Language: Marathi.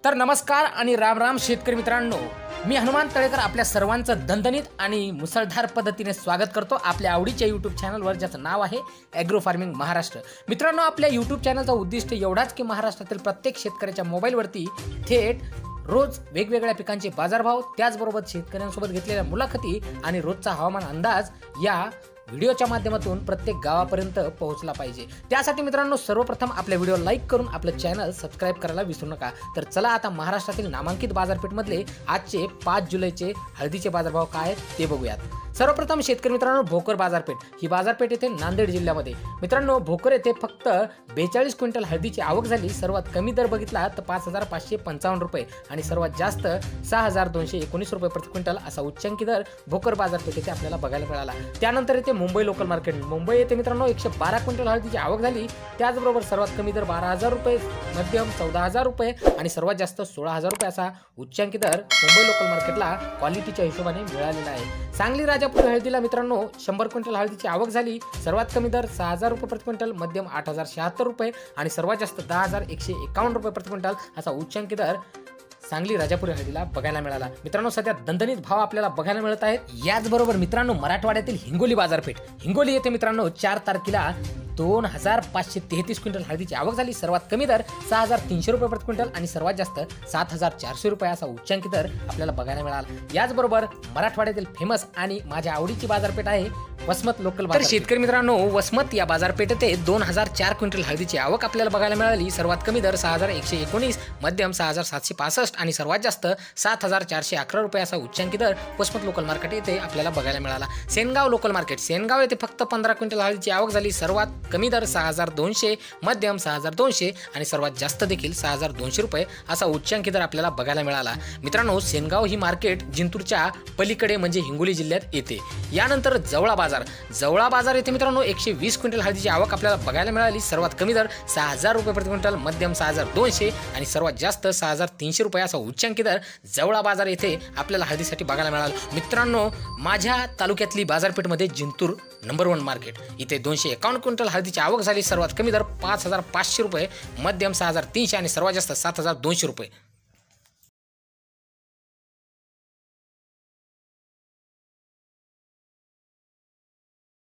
तर नमस्कार आणि राम राम शेतकरी मित्रांनो, मी हनुमान तळेकर आपल्या सर्वांचं दणदणीत आणि मुसळधार पद्धतीने स्वागत करतो आपल्या आवडीच्या यूट्यूब चॅनलवर, ज्याचं नाव आहे ॲग्रो फार्मिंग महाराष्ट्र। मित्रांनो, आपल्या यूट्यूब चॅनलचा उद्दिष्ट एवढाच की महाराष्ट्रातील प्रत्येक शेतकऱ्याच्या मोबाईलवरती थेट रोज वेगवेगळ्या पिकांचे बाजारभाव, त्याचबरोबर शेतकऱ्यांसोबत घेतलेल्या मुलाखती आणि रोजचा हवामान अंदाज या व्हिडिओच्या माध्यमातून प्रत्येक गावापर्यंत पोहोचला पाहिजे। त्यासाठी मित्रांनो, सर्वप्रथम आपल्या व्हिडिओ लाईक करून आपलं चॅनल सबस्क्राइब करायला विसरू नका। तर चला आता महाराष्ट्रातील नामांकित बाजारपेठमधले आजचे 5 जुलैचे हळदीचे बाजारभाव काय ते बघूयात। सर्वप्रथम शेतकरी मित्रांनो, भोकर बाजारपेठ ही बाजारपेठ येथे नांदेड जिल्ह्यामध्ये। मित्रांनो, भोकर येथे फक्त 42 क्विंटल हळदीची आवक झाली। सर्वात कमी दर बघितला तर 5,555 रुपये आणि सर्वात जास्त 6,219 रुपये प्रति क्विंटल असा उच्चांकी दर भोकर बाजारपेठ येथे आपल्याला बघायला मिळाला। त्यानंतर येथे मुंबई लोकल मार्केट, मुंबई येथे मित्रांनो 112 क्विंटल हळदीची आवक झाली। त्याचबरोबर सर्वात कमी दर 12,000 रुपये, मध्यम 14,000 रुपये आणि सर्वात जास्त 16,000 रुपये असा उच्चांकी दर मुंबई लोकल मार्केटला क्वालिटीच्या हिशोबाने मिळालेला आहे। सांगली राजापूर हळदीला मित्रांनो 100 क्विंटल हळदीची आवक झाली। सर्वात कमी दर 6,000 रुपये प्रति क्विंटल, मध्यम 8,076 रुपये आणि सर्वात जास्त 10,151 रुपये प्रति क्विंटल असा उच्चांकी दर सांगली राजापुरी हळदीला बघायला मिळाला। मित्रांनो, सध्या दणदणीत भाव आपल्याला बघायला मिळत आहेत। याचबरोबर मित्रांनो, मराठवाड्यातील हिंगोली बाजारपेठ, हिंगोली येथे मित्रांनो 4 तारखेला 2,533 क्विंटल हळदीची आवक झाली। सर्वात कमी दर 6,300 रुपये प्रति क्विंटल आणि सर्वात जास्त 7,400 रुपये असा उच्चांकी दर आपल्याला बघायला मिळाला। याचबरोबर मराठवाड्यातील फेमस आणि माझ्या आवडीची बाजारपेठ आहे वसमत लोकल बाजार। तर शेतकरी मित्रांनो, वसमत या बाजारपेठेत 2,004 क्विंटल हळदीची आवक आपल्याला बघायला मिळाली। सर्वात कमी दर 6,119, मध्यम 6,765 आणि सर्वात जास्त 7,411 रुपये असा उच्चांकी दर वसमत लोकल मार्केट येथे आपल्याला बघायला मिळाला। सेनगाव लोकल मार्केट, सेनगाव येथे फक्त 15 क्विंटल हळदीची आवक झाली। सर्वात कमी दर 6,200, मध्यम 6,200 आणि सर्वात जास्त देखील 6,200 रुपये असा उच्चांकी दर आपल्याला बघायला मिळाला। मित्रांनो, सेनगाव ही मार्केट जिंतूरच्या पलीकडे म्हणजे हिंगोली जिल्ह्यात येते। यानंतर जवळा बाजार, जवळा बाजार येथे मित्रांनो 120 क्विंटल हळदीची आवक आपल्याला बघायला मिळाली। सर्वात कमी दर 6,000 रुपये प्रति क्विंटल, मध्यम 6,200 आणि सर्वात जास्त 6,300 रुपये असा उच्चांकी दर जवळा बाजार येथे आपल्याला हळदीसाठी बघायला मिळाला। मित्रांनो, माझ्या तालुक्यातली बाजारपेठमध्ये जिंतूर नंबर 1 मार्केट, इथे 251 क्विंटल हळदीची आवक झाली। सर्वात कमी दर 5,500 रुपये, मध्यम 6,300 आणि सर्वात जास्त 7,200 रुपये।